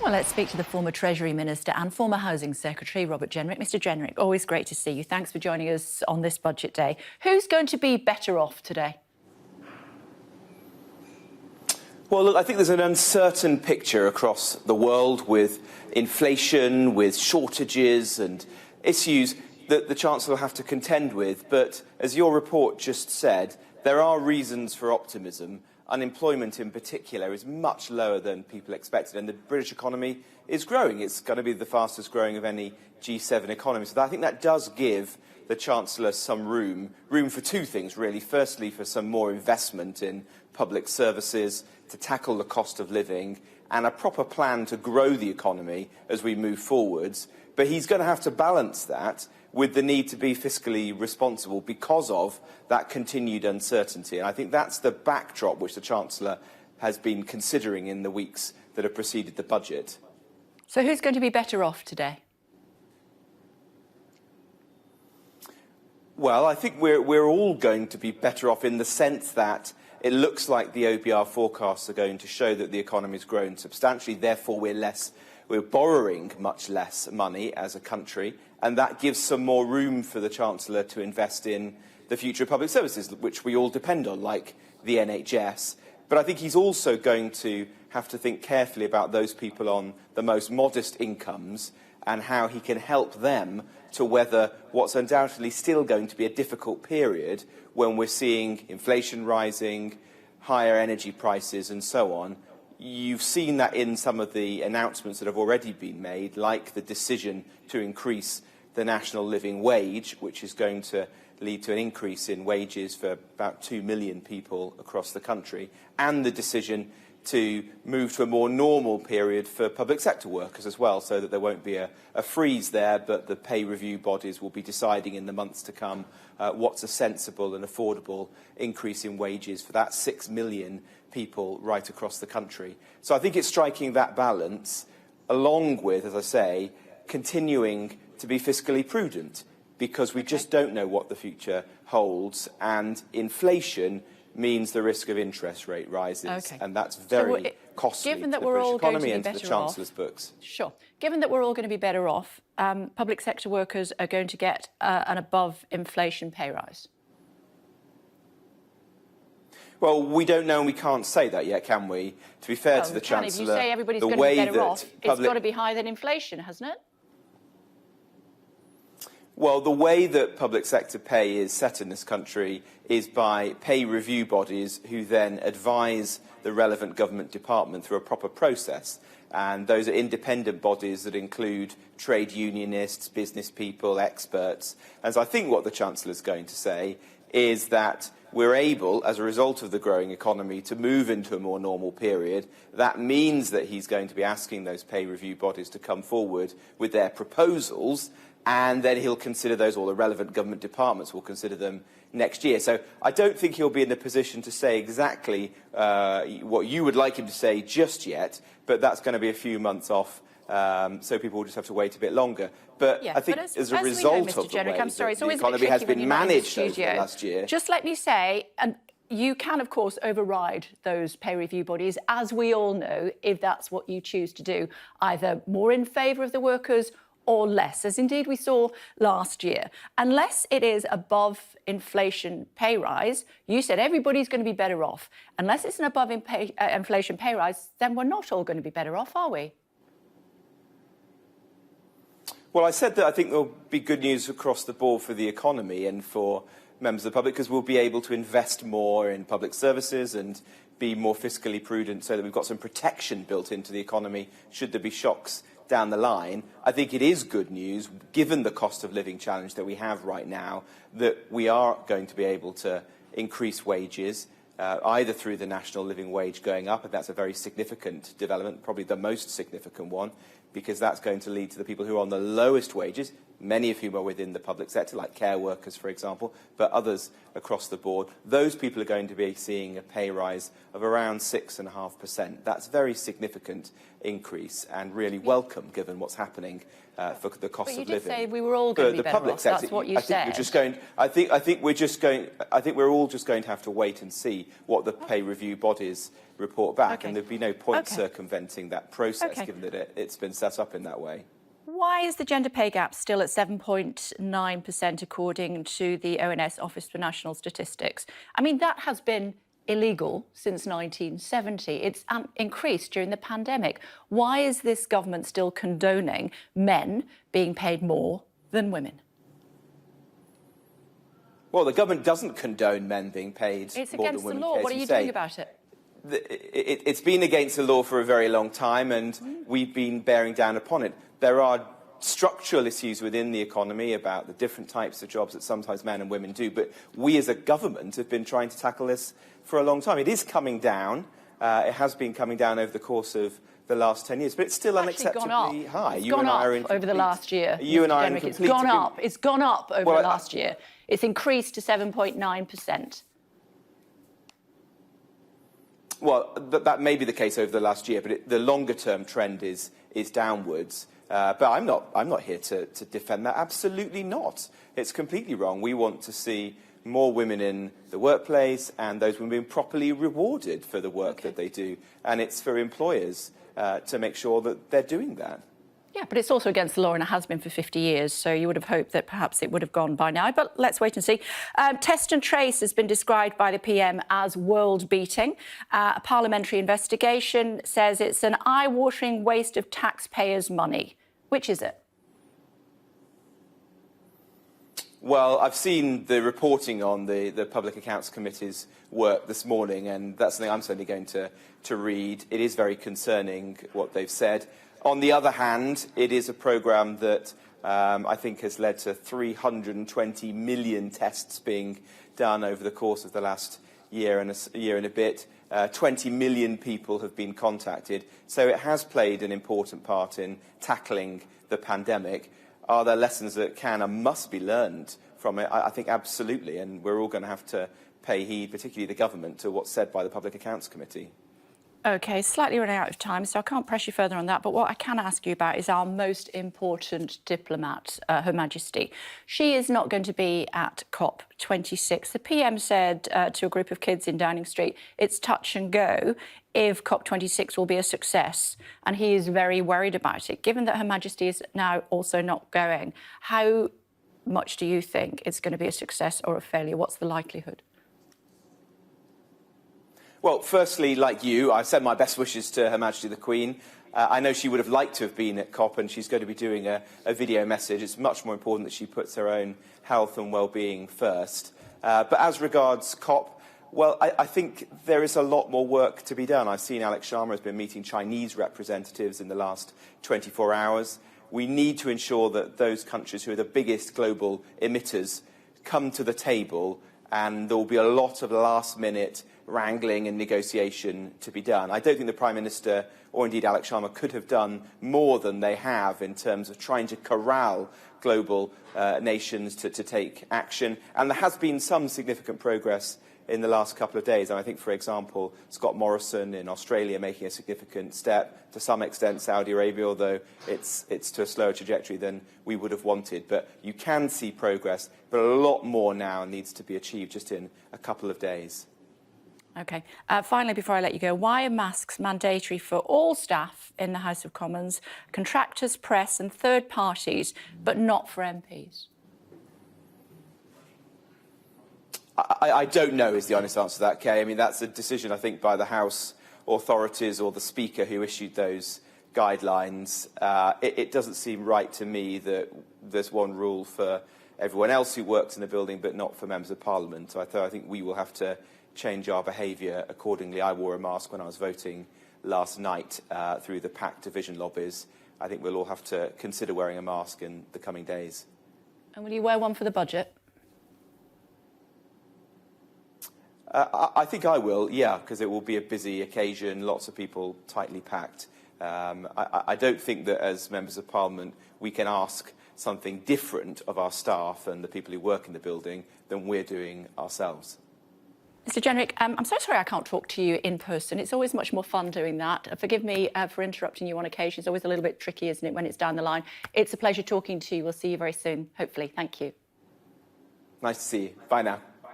Well, let's speak to the former Treasury Minister and former Housing Secretary, Robert Jenrick. Mr Jenrick, always great to see you. Thanks for joining us on this budget day. Who's going to be better off today? Well, look, I think there's an uncertain picture across the world with inflation, with shortages and issues that the Chancellor will have to contend with. But as your report just said, there are reasons for optimism. Unemployment in particular is much lower than people expected, and the British economy is growing. It's going to be the fastest growing of any G7 economy. So I think that does give the Chancellor some room for two things, really. Firstly, for some more investment in public services to tackle the cost of living and a proper plan to grow the economy as we move forwards. But he's going to have to balance that with the need to be fiscally responsible because of that continued uncertainty. And I think that's the backdrop which the Chancellor has been considering in the weeks that have preceded the budget. So who's going to be better off today? Well, I think we're all going to be better off in the sense that it looks like the OBR forecasts are going to show that the economy has grown substantially. Therefore, we're borrowing much less money as a country, and that gives some more room for the Chancellor to invest in the future of public services, which we all depend on, like the NHS. But I think he's also going to have to think carefully about those people on the most modest incomes and how he can help them to weather what's undoubtedly still going to be a difficult period when we're seeing inflation rising, higher energy prices and so on. You've seen that in some of the announcements that have already been made, like the decision to increase the national living wage, which is going to lead to an increase in wages for about 2 million people across the country, and the decision to move to a more normal period for public sector workers as well, so that there won't be a freeze there, but the pay review bodies will be deciding in the months to come what's a sensible and affordable increase in wages for that 6 million people right across the country. So I think it's striking that balance, along with, as I say, continuing to be fiscally prudent, because we just don't know what the future holds, and inflation means the risk of interest rate rises, and that's very costly to the British economy and to the Chancellor's books. Sure. Given that we're all going to be better off, public sector workers are going to get an above-inflation pay rise. Well, we don't know and we can't say that yet, can we? To be fair to the Chancellor, if you say everybody's going to be better off, it's got to be higher than inflation, hasn't it? Well, the way that public sector pay is set in this country is by pay review bodies who then advise the relevant government department through a proper process. And those are independent bodies that include trade unionists, business people, experts. And so I think what the Chancellor is going to say is that we're able, as a result of the growing economy, to move into a more normal period. That means that he's going to be asking those pay review bodies to come forward with their proposals, and then he'll consider those, or the relevant government departments will consider them next year. So I don't think he'll be in the position to say exactly what you would like him to say just yet, but that's going to be a few months off, so people will just have to wait a bit longer. But I think as a result of the way the economy has been managed over the last year... Just let me say, and you can, of course, override those pay review bodies, as we all know, if that's what you choose to do, either more in favour of the workers or less, as indeed we saw last year. Unless it is above inflation pay rise, you said everybody's going to be better off. Unless it's an above inflation pay rise, then we're not all going to be better off, are we? Well, I said that I think there'll be good news across the board for the economy and for members of the public, because we'll be able to invest more in public services and be more fiscally prudent so that we've got some protection built into the economy should there be shocks down the line. I think it is good news, given the cost of living challenge that we have right now, that we are going to be able to increase wages, either through the national living wage going up, and that's a very significant development, probably the most significant one, because that's going to lead to the people who are on the lowest wages, many of whom are within the public sector, like care workers, for example, but others across the board, those people are going to be seeing a pay rise of around 6.5%. That's a very significant increase and really welcome, given what's happening for the cost of living. But you did say we were all going to be better off. That's what you said. I think we're all just going to have to wait and see what the pay review bodies report back, and there'd be no point circumventing that process, given that it's been set up in that way. Why is the gender pay gap still at 7.9% according to the ONS Office for National Statistics? I mean, that has been illegal since 1970. It's increased during the pandemic. Why is this government still condoning men being paid more than women? Well, the government doesn't condone men being paid more than women. It's against the law. What are you doing about it? It's been against the law for a very long time, and we've been bearing down upon it. There are structural issues within the economy about the different types of jobs that sometimes men and women do, but we as a government have been trying to tackle this for a long time. It is coming down. It has been coming down over the course of the last 10 years, but it's still unacceptably high. It's gone up over the last year. You and I are in complete agreement. It's gone up over the last year. It's increased to 7.9%. Well, that may be the case over the last year, but the longer-term trend is downwards. But I'm not here to defend that. Absolutely not. It's completely wrong. We want to see more women in the workplace and those women being properly rewarded for the work that they do. And it's for employers to make sure that they're doing that. Yeah, but it's also against the law, and it has been for 50 years, so you would have hoped that perhaps it would have gone by now. But let's wait and see. Test and Trace has been described by the PM as world-beating. A parliamentary investigation says it's an eye-watering waste of taxpayers' money. Which is it? Well, I've seen the reporting on the Public Accounts Committee's work this morning, and that's something I'm certainly going to read. It is very concerning what they've said. On the other hand, it is a programme that I think has led to 320 million tests being done over the course of the last year and a bit. 20 million people have been contacted. So it has played an important part in tackling the pandemic. Are there lessons that can and must be learned from it? I think absolutely, and we're all going to have to pay heed, particularly the government, to what's said by the Public Accounts Committee. OK, slightly running out of time, so I can't press you further on that. But what I can ask you about is our most important diplomat, Her Majesty. She is not going to be at COP26. The PM said to a group of kids in Downing Street, it's touch and go if COP26 will be a success. And he is very worried about it. Given that Her Majesty is now also not going, how much do you think it's going to be a success or a failure? What's the likelihood? Well, firstly, like you, I send my best wishes to Her Majesty the Queen. I know she would have liked to have been at COP, and she's going to be doing a video message. It's much more important that she puts her own health and well-being first. But as regards COP, well, I think there is a lot more work to be done. I've seen Alex Sharma has been meeting Chinese representatives in the last 24 hours. We need to ensure that those countries who are the biggest global emitters come to the table, and there will be a lot of last-minute wrangling and negotiation to be done. I don't think the Prime Minister or indeed Alex Sharma could have done more than they have in terms of trying to corral global nations to take action. And there has been some significant progress in the last couple of days. And I think, for example, Scott Morrison in Australia making a significant step, to some extent Saudi Arabia, although it's to a slower trajectory than we would have wanted. But you can see progress, but a lot more now needs to be achieved just in a couple of days. OK. Finally, before I let you go, why are masks mandatory for all staff in the House of Commons, contractors, press and third parties, but not for MPs? I don't know is the honest answer to that, Kay. I mean, that's a decision, I think, by the House authorities or the Speaker who issued those guidelines. It doesn't seem right to me that there's one rule for everyone else who works in the building, but not for members of Parliament. So I think we will have to change our behaviour accordingly. I wore a mask when I was voting last night through the PAC division lobbies. I think we'll all have to consider wearing a mask in the coming days. And will you wear one for the budget? I think I will, yeah, because it will be a busy occasion, lots of people tightly packed. I don't think that as members of Parliament we can ask something different of our staff and the people who work in the building than we're doing ourselves. Mr. Jenrick, I'm so sorry I can't talk to you in person. It's always much more fun doing that. Forgive me for interrupting you on occasion. It's always a little bit tricky, isn't it, when it's down the line. It's a pleasure talking to you. We'll see you very soon, hopefully. Thank you. Nice to see you. Bye now.